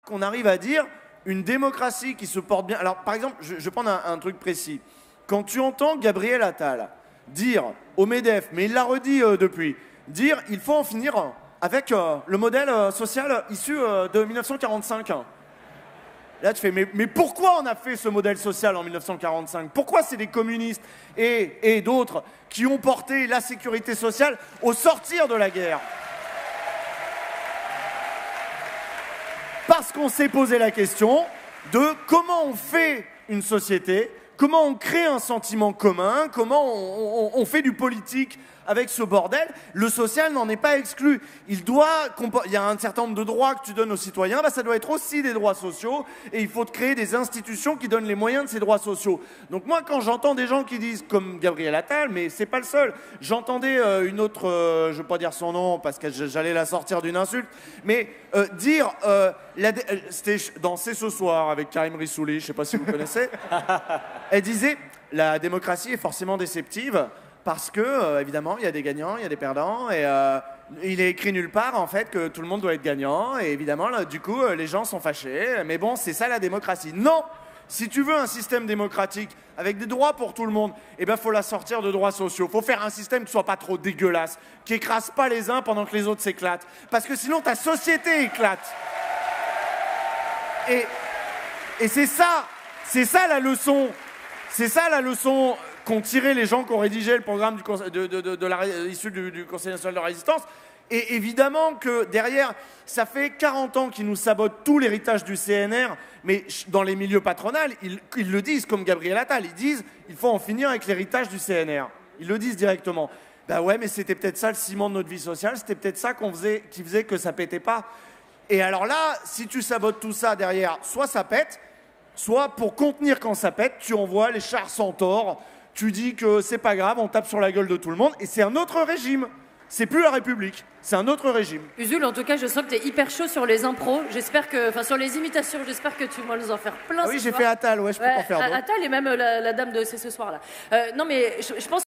qu'on arrive à dire une démocratie qui se porte bien. Alors, par exemple, je vais prendre un truc précis. Quand tu entends Gabriel Attal dire au MEDEF, mais il l'a redit depuis, dire il faut en finir avec le modèle social issu de 1945. Là, tu fais, mais pourquoi on a fait ce modèle social en 1945? Pourquoi c'est des communistes et d'autres qui ont porté la sécurité sociale au sortir de la guerre? Parce qu'on s'est posé la question de comment on fait une société, comment on crée un sentiment commun, comment on fait du politique avec ce bordel. Le social n'en est pas exclu. Il y a un certain nombre de droits que tu donnes aux citoyens, ça doit être aussi des droits sociaux, et il faut créer des institutions qui donnent les moyens de ces droits sociaux. Donc moi, quand j'entends des gens qui disent, comme Gabriel Attal, mais c'est pas le seul, j'entendais une autre, je ne vais pas dire son nom parce que j'allais la sortir d'une insulte, mais dire, c'était dans C'est ce soir avec Karim Rissouli, je ne sais pas si vous connaissez, elle disait, la démocratie est forcément déceptive, parce que, évidemment, il y a des gagnants, il y a des perdants, et il est écrit nulle part, en fait, que tout le monde doit être gagnant, et évidemment, là, du coup, les gens sont fâchés, mais bon, c'est ça la démocratie. Non! Si tu veux un système démocratique avec des droits pour tout le monde, eh ben, faut la sortir de droits sociaux. Faut faire un système qui soit pas trop dégueulasse, qui écrase pas les uns pendant que les autres s'éclatent. Parce que sinon, ta société éclate. Et c'est ça la leçon. C'est ça la leçon qu'ont tiré les gens qui ont rédigé le programme issu du Conseil national de la résistance. Et évidemment que derrière, ça fait 40 ans qu'ils nous sabotent tout l'héritage du CNR, mais dans les milieux patronaux, ils le disent, comme Gabriel Attal, ils disent il faut en finir avec l'héritage du CNR. Ils le disent directement. Ben ouais, mais c'était peut-être ça le ciment de notre vie sociale, c'était peut-être ça qui faisait que ça pétait pas. Et alors là, si tu sabotes tout ça derrière, soit ça pète, soit pour contenir quand ça pète, tu envoies les chars Centaures, tu dis que c'est pas grave, on tape sur la gueule de tout le monde, et c'est un autre régime. C'est plus la République, c'est un autre régime. Usul, en tout cas, je sens que tu es hyper chaud sur les impros. Sur les imitations, j'espère que tu vas nous en faire plein. Ah oui, j'ai fait Attal, ouais, je peux pas faire d'autres. Attal et même la dame de C'est ce soir là. Non, mais je pense